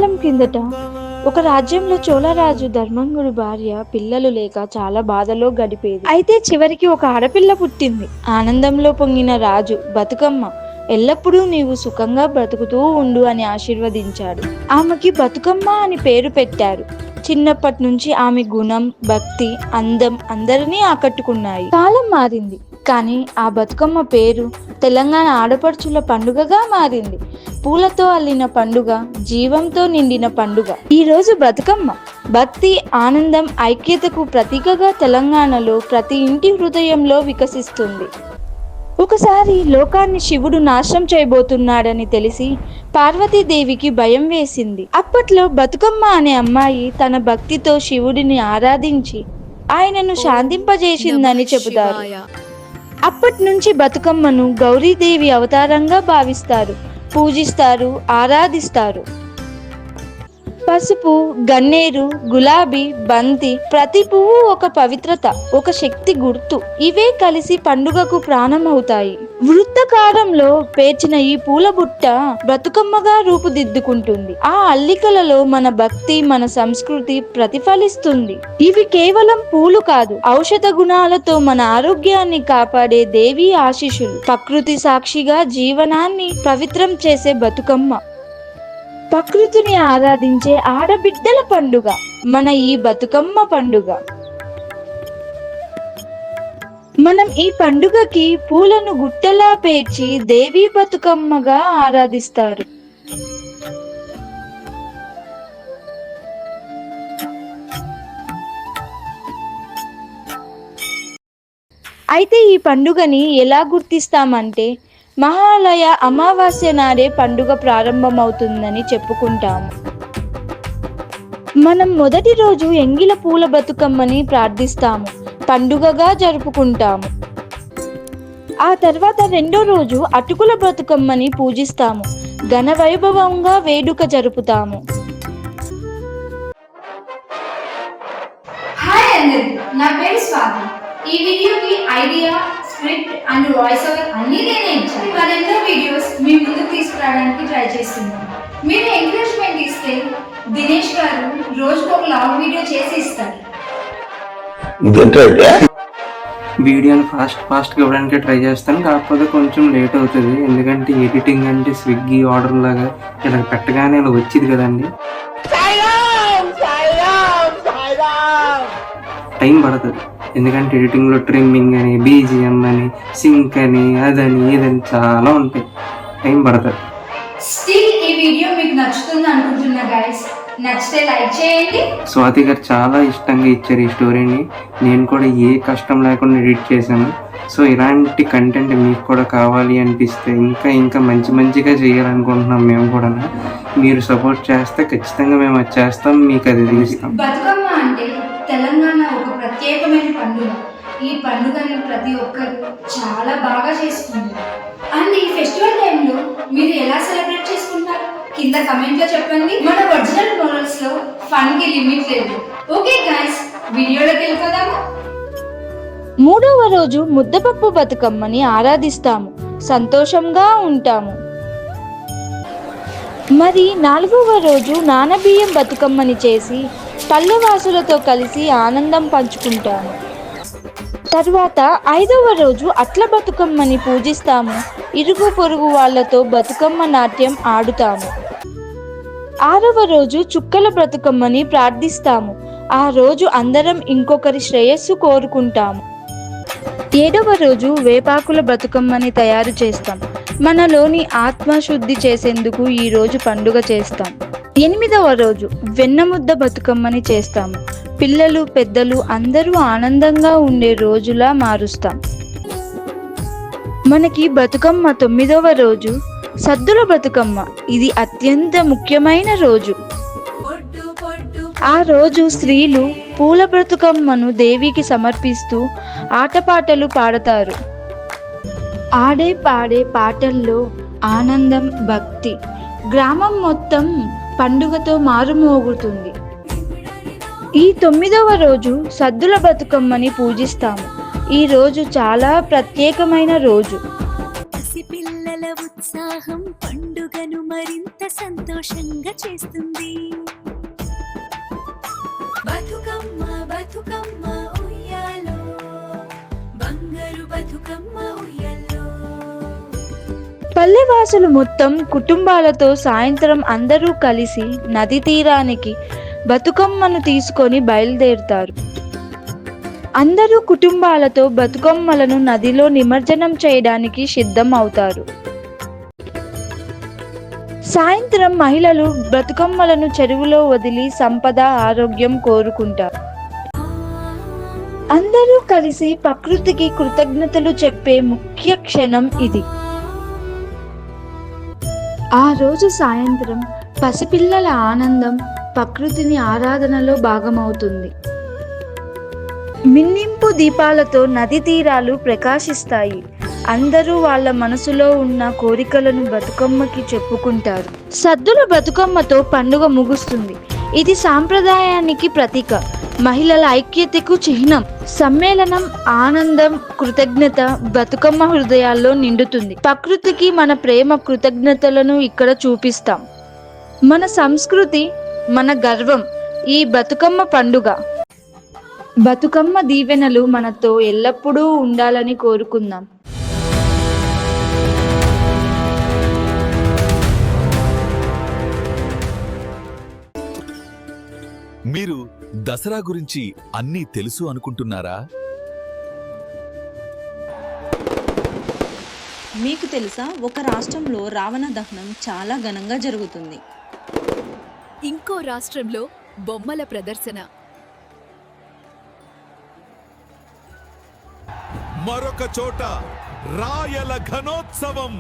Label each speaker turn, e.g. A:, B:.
A: కాలం కిందట ఒక రాజ్యంలో చోళరాజు ధర్మంగుడి భార్య పిల్లలు లేక చాలా బాధలో గడిపేది. అయితే చివరికి ఒక ఆడపిల్ల పుట్టింది. ఆనందంలో పొంగిన రాజు బతుకమ్మ ఎల్లప్పుడూ నీవు సుఖంగా బ్రతుకుతూ ఉండు అని ఆశీర్వదించాడు. ఆమెకి బతుకమ్మ అని పేరు పెట్టారు. చిన్నప్పటి నుంచి ఆమె గుణం, భక్తి, అందం అందరినీ ఆకట్టుకున్నాయి. కాలం మారింది, కానీ ఆ బతుకమ్మ పేరు తెలంగాణ ఆడపడుచుల పండుగగా మారింది. పూలతో అల్లిన పండుగ, జీవంతో నిండిన పండుగ. ఈ రోజు బతుకమ్మ భక్తి, ఆనందం, ఐక్యతకు ప్రతీకగా తెలంగాణలో ప్రతి ఇంటి హృదయంలో వికసిస్తుంది. ఒకసారి లోకాన్ని శివుడు నాశనం చేయబోతున్నాడని తెలిసి పార్వతీదేవికి భయం వేసింది. అప్పట్లో బతుకమ్మ అనే అమ్మాయి తన భక్తితో శివుడిని ఆరాధించి ఆయనను శాంతింపజేసిందని చెబుతారు. అప్పటి నుంచి బతుకమ్మను గౌరీదేవి అవతారంగా భావిస్తారు, పూజిస్తారు, ఆరాధిస్తారు. పసుపు, గన్నేరు, గులాబీ, బంతి, ప్రతి పువ్వు ఒక పవిత్రత, ఒక శక్తి గుర్తు. ఇవే కలిసి పండుగకు ప్రాణం అవుతాయి. వృత్తాకారంలో పేర్చిన ఈ పూల బుట్ట బతుకమ్మగా రూపుదిద్దుకుంటుంది. ఆ అల్లికలలో మన భక్తి, మన సంస్కృతి ప్రతిఫలిస్తుంది. ఇవి కేవలం పూలు కాదు, ఔషధ గుణాలతో మన ఆరోగ్యాన్ని కాపాడే దేవి ఆశీస్సులు. ప్రకృతి సాక్షిగా జీవనాన్ని పవిత్రం చేసే బతుకమ్మ, ప్రకృతిని ఆరాధించే ఆడబిడ్డల పండుగ మన ఈ బతుకమ్మ పండుగ. మనం ఈ పండుగకి పూలను గుట్టలా పేర్చి దేవీ బతుకమ్మగా ఆరాధిస్తారు. అయితే ఈ పండుగని ఎలా గుర్తిస్తామంటే మహాలయ అమావాస్య నాడే పండుగ ప్రారంభమవుతుందని చెప్పుకుంటాము. మనం మొదటి రోజు ఎంగిల పూల బతుకమ్మని ప్రార్థిస్తాము, పండుగగా జరుపుకుంటాము. ఆ తర్వాత రెండో రోజు అటుకుల బతుకమ్మని పూజిస్తాము, ఘన వైభవంగా వేడుక జరుపుతాము.
B: హాయ్ అందరికీ, నా పేరు స్వాతి. ఈ వీడియోకి idea, script and voice over అన్ని నేనే ఇచ్చాను. మరెన్నో వీడియోస్ మీ ముందుకు తీసుకురావడానికి ట్రై చేస్తున్నాను. మీరు ఎంకరేజ్మెంట్ ఇస్తే దినేష్ గారు రోజుకు ఒక లాంగ్ వీడియో చేసి ఇస్తారు.
C: వీడియోని ఫాస్ట్గా ఇవ్వడానికి ట్రై చేస్తాను, కాకపోతే కొంచెం లేట్ అవుతుంది. ఎందుకంటే ఎడిటింగ్ అంటే స్విగ్గీ ఆర్డర్ లాగా ఇలా పెట్టగానే ఇలా వచ్చింది కదండి, టైం పడుతుంది. ఎందుకంటే ఎడిటింగ్లో ట్రిమ్మింగ్ అని, బీజిఎం అని, సింక్ అని, అదని ఇదని చాలా ఉంటాయి, టైం పడుతుంది.
B: స్టిల్ ఈ వీడియో మీకు నచ్చుతుంది అనుకుంటున్నా గైస్. నచ్చితే లైక్ చేయండి.
C: స్వాతి గారు చాలా ఇష్టంగా ఇచ్చారు ఈ స్టోరీని. నేను కూడా ఏ కష్టం లేకుండా ఎడిట్ చేశాను. సో ఇలాంటి కంటెంట్ మీకు కూడా కావాలి అనిపిస్తే ఇంకా మంచిగా చేయాలనుకుంటున్నాం మేము కూడా. మీరు సపోర్ట్ చేస్తే ఖచ్చితంగా మేము అది చేస్తాం, మీకు అది తీస్తాం.
B: బతుకమ్మ అంటే తెలంగాణ ఒక ప్రత్యేకమైన పండుగ. ఈ పండుగని ప్రతి ఒక్కరు చాలా బాగా చేసుకుంటారు. అండ్ ఈ ఫెస్టివల్ టైంలో మీరు ఎలా సెలబ్రేట్ చేసుకుంటారు కింద కమెంట్ లో చెప్పండి. మన ఒరిజినల్ మోరల్స్ లో ఫన్ కి లిమిట్ లేదు. ఓకే గైస్, వీడియోలోకి వెళ్ళిపోదాము.
A: మూడవ రోజు ముద్దపప్పు బతుకమ్మని ఆరాధిస్తాము, సంతోషంగా ఉంటాము. మరి నాలుగవ రోజు నానబియ్యం బతుకమ్మని చేసి పల్లెవాసులతో కలిసి ఆనందం పంచుకుంటాము. తర్వాత ఐదవ రోజు అట్ల బతుకమ్మని పూజిస్తాము, ఇరుగు పొరుగు వాళ్ళతో బతుకమ్మ నాట్యం ఆడుతాము. ఆరవ రోజు చుక్కల బతుకమ్మని ప్రార్థిస్తాము, ఆ రోజు అందరం ఇంకొకరి శ్రేయస్సు కోరుకుంటాము. ఏడవ రోజు వేపాకుల బతుకమ్మని తయారు చేస్తాం, మనలోని ఆత్మశుద్ధి చేసేందుకు ఈ రోజు పండుగ చేస్తాం. ఎనిమిదవ రోజు వెన్నముద్ద బతుకమ్మని చేస్తాము, పిల్లలు పెద్దలు అందరూ ఆనందంగా ఉండే రోజులా మారుస్తాం. మనకి బతుకమ్మ తొమ్మిదవ రోజు సద్దుల బతుకమ్మ. ఇది అత్యంత ముఖ్యమైన రోజు. ఆ రోజు స్త్రీలు పూల బతుకమ్మను దేవికి సమర్పిస్తూ ఆటపాటలు పాడతారు. ఆడే పాడే పాటల్లో ఆనందం, భక్తి. గ్రామం మొత్తం పండుగతో మారుమోగుతుంది. ఈ తొమ్మిదవ రోజు సద్దుల బతుకమ్మని పూజిస్తాము. ఈ రోజు చాలా ప్రత్యేకమైన రోజు.
D: పిల్లల ఉత్సాహం పండుగను మరింత సంతోషంగా చేస్తుంది. బతుకమ్మ బతుకమ్మ ఉయ్యాలో, బంగారు బతుకమ్మ ఉయ్యాలో.
A: పల్లెవాసులు మొత్తం కుటుంబాలతో సాయంత్రం అందరూ కలిసి నది తీరానికి బతుకమ్మను తీసుకొని బయలుదేరుతారు. అందరూ కుటుంబాలతో బతుకమ్మలను నదిలో నిమజ్జనం చేయడానికి సిద్ధం అవుతారు. సాయంత్రం మహిళలు బతుకమ్మలను చెరువులో వదిలి సంపద, ఆరోగ్యం కోరుకుంటారు. అందరూ కలిసి ప్రకృతికి కృతజ్ఞతలు చెప్పే ముఖ్య క్షణం ఇది. ఆ రోజు సాయంత్రం పసిపిల్లల ఆనందం ప్రకృతిని ఆరాధనలో భాగమవుతుంది. మిన్నింపు దీపాలతో నది తీరాలు ప్రకాశిస్తాయి. అందరూ వాళ్ళ మనసులో ఉన్న కోరికలను బతుకమ్మకి చెప్పుకుంటారు. సద్దుల బతుకమ్మతో పండుగ ముగుస్తుంది. ఇది సాంప్రదాయానికి ప్రతీక, మహిళల ఐక్యతకు చిహ్నం. సమ్మేళనం, ఆనందం, కృతజ్ఞత బతుకమ్మ హృదయాల్లో నిండుతుంది. ప్రకృతికి మన ప్రేమ, కృతజ్ఞతలను ఇక్కడ చూపిస్తాం. మన సంస్కృతి, మన గర్వం ఈ బతుకమ్మ పండుగ. బతుకమ్మ దీవెనలు మనతో ఎల్లప్పుడూ ఉండాలని కోరుకుందాం.
E: మీరు దసరా గురించి అన్నీ తెలుసు అనుకుంటున్నారా?
F: మీకు తెలుసా, ఒక రాష్ట్రంలో రావణ దహనం చాలా ఘనంగా జరుగుతుంది.
D: ఇంకో రాష్ట్రంలో బొమ్మల ప్రదర్శన.
E: మరొక చోట రాయల ఘనోత్సవం.